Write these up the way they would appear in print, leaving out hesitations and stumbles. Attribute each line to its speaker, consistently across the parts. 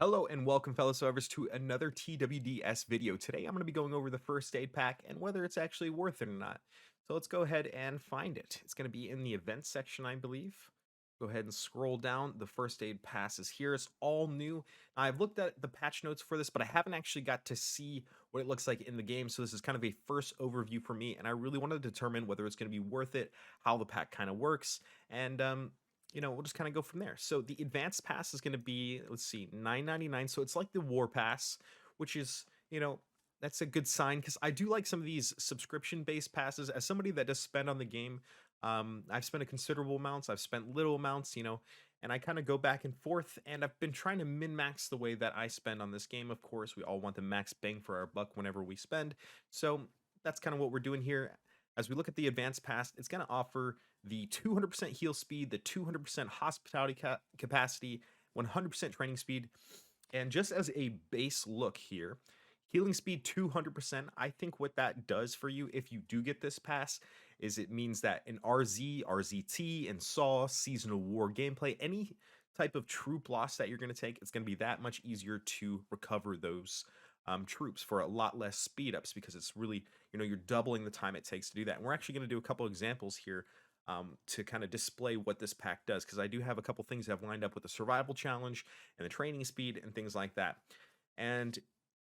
Speaker 1: Hello and welcome, fellow survivors, to another TWDS video. Today, I'm going to be going over the first aid pack and whether it's actually worth it or not. So let's go ahead and find it. It's going to be in the events section, I believe. Go ahead and scroll down. The first aid pass is here. It's all new. I've looked at the patch notes for this, but I haven't actually got to see what it looks like in the game. So this is kind of a first overview for me, and I really want to determine whether it's going to be worth it, how the pack kind of works, and we'll just kind of go from there. So the advanced pass is going to be, let's see, 9.99. So it's like the war pass, which is, that's a good sign because I do like some of these subscription based passes. As somebody that does spend on the game, I've spent a considerable amounts, I've spent little amounts, and I kind of go back and forth. And I've been trying to min max the way that I spend on this game. Of course, we all want the max bang for our buck whenever we spend. So that's kind of what we're doing here. As we look at the advanced pass, it's going to offer the 200% heal speed, the 200% hospitality capacity, 100% training speed. And just as a base look here, healing speed 200%. I think what that does for you if you do get this pass is it means that in RZ, RZT, and SAW, Seasonal War gameplay, any type of troop loss that you're going to take, it's going to be that much easier to recover those troops for a lot less speed ups because it's really, you're doubling the time it takes to do that. And we're actually going to do a couple examples here to kind of display what this pack does, because I do have a couple things I've lined up with the survival challenge and the training speed and things like that. And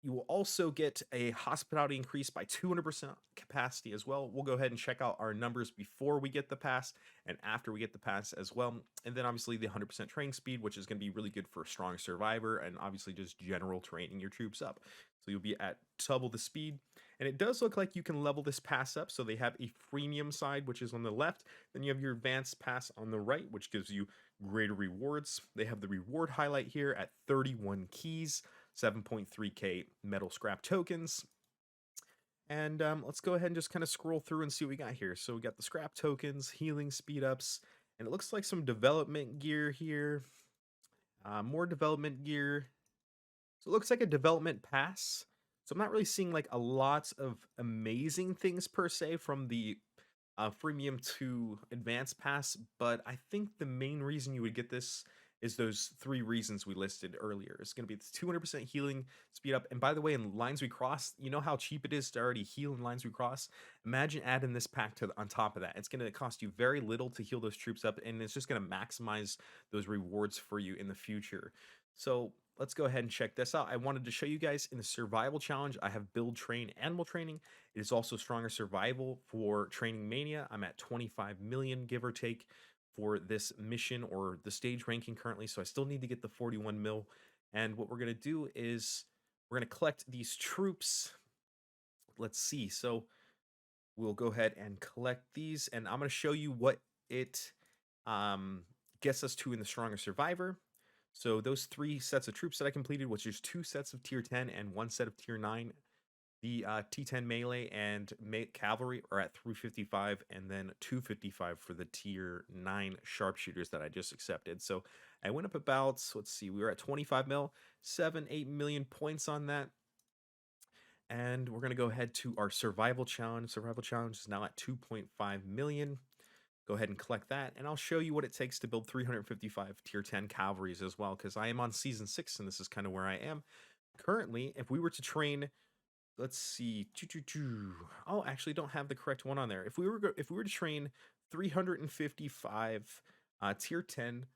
Speaker 1: you will also get a hospitality increase by 200% capacity as well. We'll go ahead and check out our numbers before we get the pass and after we get the pass as well. And then obviously the 100% training speed, which is going to be really good for strong survivor and obviously just general training your troops up. So you'll be at double the speed. And it does look like you can level this pass up. So they have a freemium side, which is on the left. Then you have your advanced pass on the right, which gives you greater rewards. They have the reward highlight here at 31 keys. 7.3k metal scrap tokens. And let's go ahead and just kind of scroll through and see what we got here. So we got the scrap tokens, healing speed ups, and it looks like some development gear here. More development gear. So it looks like a development pass. So I'm not really seeing like a lot of amazing things per se from the freemium to advanced pass, but I think the main reason you would get this is those three reasons we listed earlier. It's going to be the 200% healing speed up. And by the way, in lines we cross, you know how cheap it is to already heal in lines we cross? Imagine adding this pack to on top of that. It's going to cost you very little to heal those troops up, and it's just going to maximize those rewards for you in the future. So let's go ahead and check this out. I wanted to show you guys in the survival challenge, I have build, train, animal training. It is also stronger survival for training mania. I'm at 25 million, give or take, for this mission or the stage ranking currently. So I still need to get the 41 mil. And what we're going to do is we're going to collect these troops. Let's see. So we'll go ahead and collect these, and I'm going to show you what it gets us to in the stronger survivor. So those three sets of troops that I completed, which is 2 sets of tier 10 and 1 set of tier 9, the T10 melee and cavalry are at 355, and then 255 for the tier 9 sharpshooters that I just accepted. So I went up about, let's see, we were at 25 mil, 8 million points on that. And we're going to go ahead to our survival challenge. Survival challenge is now at 2.5 million. Go ahead and collect that, and I'll show you what it takes to build 355 tier 10 cavalries as well, because I am on season 6 and this is kind of where I am currently. If we were to train, let's see, oh, actually don't have the correct one on there. If we were to train 355 tier 10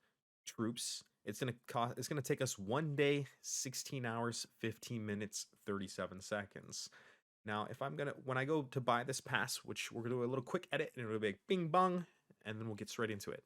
Speaker 1: troops, it's gonna take us 1 day, 16 hours, 15 minutes, 37 seconds. Now, when I go to buy this pass, which we're gonna do a little quick edit, and it'll be like bing bong, and then we'll get straight into it.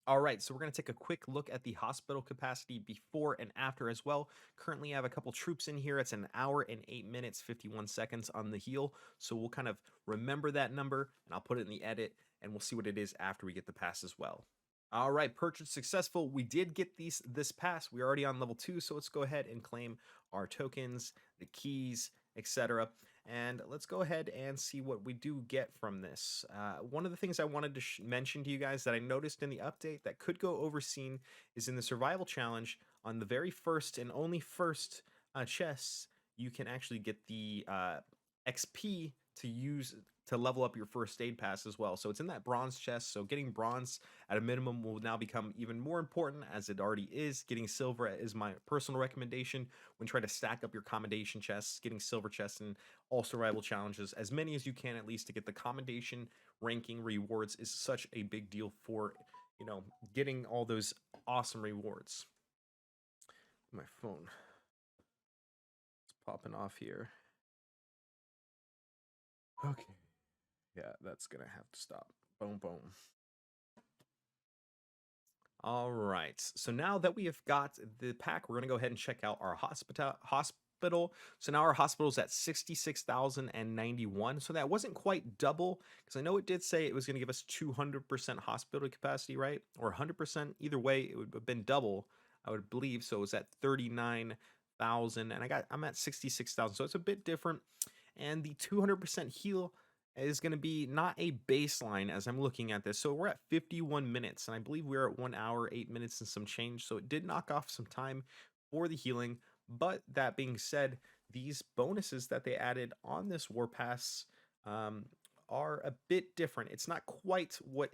Speaker 1: All right, so we're going to take a quick look at the hospital capacity before and after as well. Currently, I have a couple troops in here. It's an hour and 8 minutes, 51 seconds on the heal. So we'll kind of remember that number, and I'll put it in the edit, and we'll see what it is after we get the pass as well. All right, purchase successful. We did get this pass. We're already on level 2, so let's go ahead and claim our tokens, the keys, etc. And let's go ahead and see what we do get from this. One of the things I wanted to mention to you guys that I noticed in the update that could go overseen is in the survival challenge on the very first and only first chests, you can actually get the XP to use to level up your first aid pass as well. So it's in that bronze chest. So getting bronze at a minimum will now become even more important, as it already is. Getting silver is my personal recommendation when trying to stack up your commendation chests, getting silver chests and all survival challenges, as many as you can at least, to get the commendation ranking rewards is such a big deal for, getting all those awesome rewards. My phone is popping off here. Okay. Yeah, that's gonna have to stop. Boom, boom. All right. So now that we have got the pack, we're gonna go ahead and check out our hospital. So now our hospital is at 66,091. So that wasn't quite double, because I know it did say it was gonna give us 200% hospital capacity, right? Or 100%. Either way, it would have been double, I would believe. So it was at 39,000, and I'm at 66,000. So it's a bit different. And the 200% heal is going to be not a baseline as I'm looking at this. So we're at 51 minutes, and I believe we're at 1 hour, 8 minutes, and some change. So it did knock off some time for the healing. But that being said, these bonuses that they added on this War Pass are a bit different. It's not quite what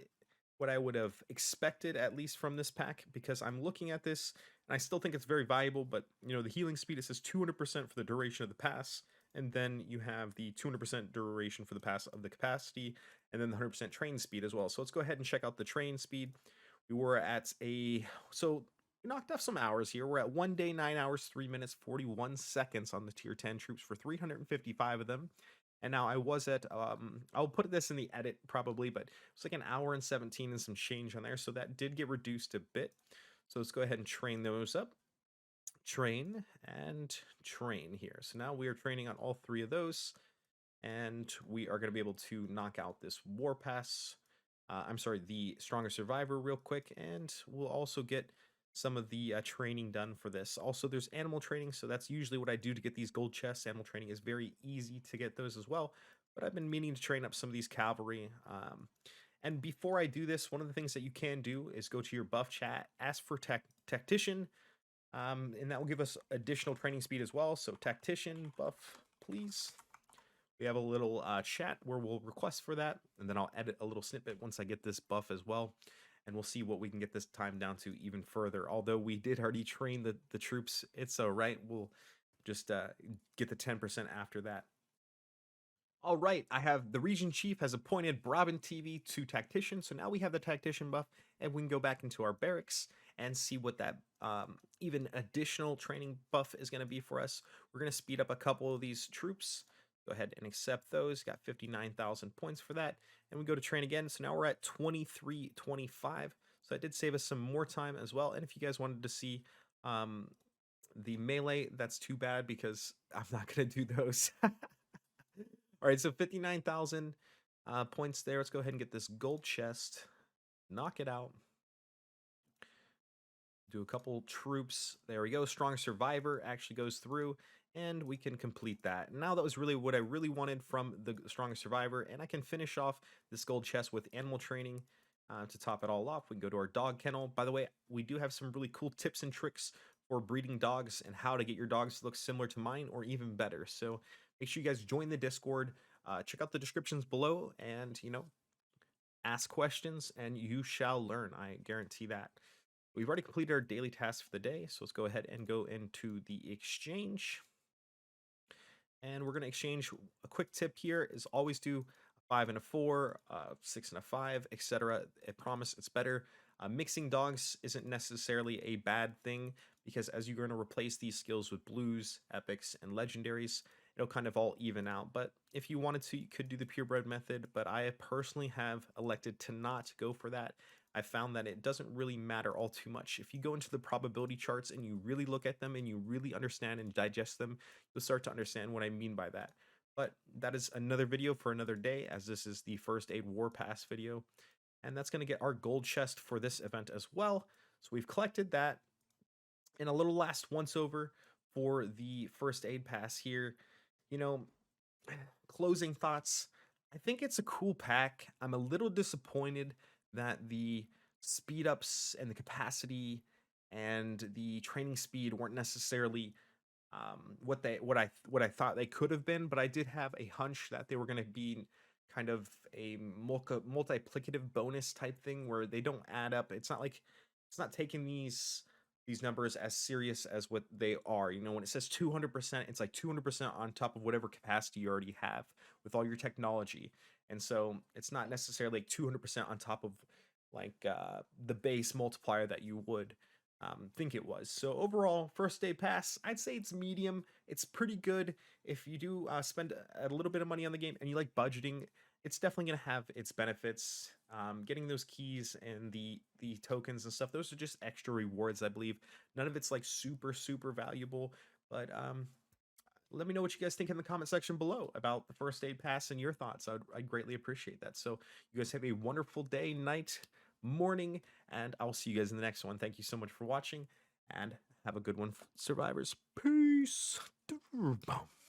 Speaker 1: I would have expected, at least from this pack, because I'm looking at this and I still think it's very valuable. But the healing speed, it says 200% for the duration of the pass, and then you have the 200% duration for the pass of the capacity, and then the 100% train speed as well. So let's go ahead and check out the train speed. We were at so we knocked off some hours here. We're at 1 day, 9 hours, 3 minutes, 41 seconds on the tier 10 troops for 355 of them. And now I was at, I'll put this in the edit probably, but it's like an hour and 17 and some change on there. So that did get reduced a bit. So let's go ahead and train those up. Train and train here. So now we are training on all three of those, and we are going to be able to knock out this War Pass. I'm sorry, the Stronger Survivor real quick, and we'll also get some of the training done for this. Also, there's animal training, so that's usually what I do to get these gold chests. Animal training is very easy to get those as well, but I've been meaning to train up some of these cavalry. And before I do this, one of the things that you can do is go to your buff chat, ask for tactician, and that will give us additional training speed as well. So tactician buff, please. We have a little chat where we'll request for that, and then I'll edit a little snippet once I get this buff as well, and we'll see what we can get this time down to even further. Although we did already train the troops, it's all right. We'll just get the 10% after that. All right, I have the region chief has appointed Brabant TV to tactician, so now we have the tactician buff, and we can go back into our barracks and see what that even additional training buff is going to be for us. We're going to speed up a couple of these troops. Go ahead and accept those. Got 59,000 points for that, and we go to train again. So now we're at 2325. So that did save us some more time as well. And if you guys wanted to see the melee, that's too bad because I'm not going to do those. All right, so 59,000 points there. Let's go ahead and get this gold chest. Knock it out. Do a couple troops. There we go. Strong Survivor actually goes through, and we can complete that. Now that was really what I really wanted from the Strong Survivor, and I can finish off this gold chest with animal training to top it all off. We can go to our dog kennel. By the way, we do have some really cool tips and tricks for breeding dogs and how to get your dogs to look similar to mine or even better. So make sure you guys join the Discord. Check out the descriptions below, and ask questions, and you shall learn. I guarantee that. We've already completed our daily tasks for the day, so let's go ahead and go into the exchange. And we're going to exchange. A quick tip here is always do a 5 and a 4, 6 and a 5, etc. I promise it's better. Mixing dogs isn't necessarily a bad thing, because as you're going to replace these skills with blues, epics, and legendaries, it'll kind of all even out. But if you wanted to, you could do the purebred method, but I personally have elected to not go for that. I found that it doesn't really matter all too much. If you go into the probability charts and you really look at them and you really understand and digest them, you'll start to understand what I mean by that. But that is another video for another day, as this is the first aid war pass video. And that's going to get our gold chest for this event as well. So we've collected that. And a little last once over for the first aid pass here. Closing thoughts. I think it's a cool pack. I'm a little disappointed that the speed ups and the capacity and the training speed weren't necessarily what I thought they could have been, but I did have a hunch that they were going to be kind of a multiplicative bonus type thing where they don't add up. It's not taking these numbers as serious as what they are. You know, when it says 200%, it's like 200% on top of whatever capacity you already have with all your technology. And so it's not necessarily like 200% on top of the base multiplier that you would think it was. So overall, first day pass, I'd say it's medium. It's pretty good. If you do spend a little bit of money on the game and you like budgeting, it's definitely going to have its benefits. Getting those keys and the tokens and stuff, those are just extra rewards, I believe. None of it's like super valuable, but let me know what you guys think in the comment section below about the first aid pass and your thoughts. I'd greatly appreciate that. So you guys have a wonderful day, night, morning, and I'll see you guys in the next one. Thank you so much for watching, and have a good one, survivors. Peace.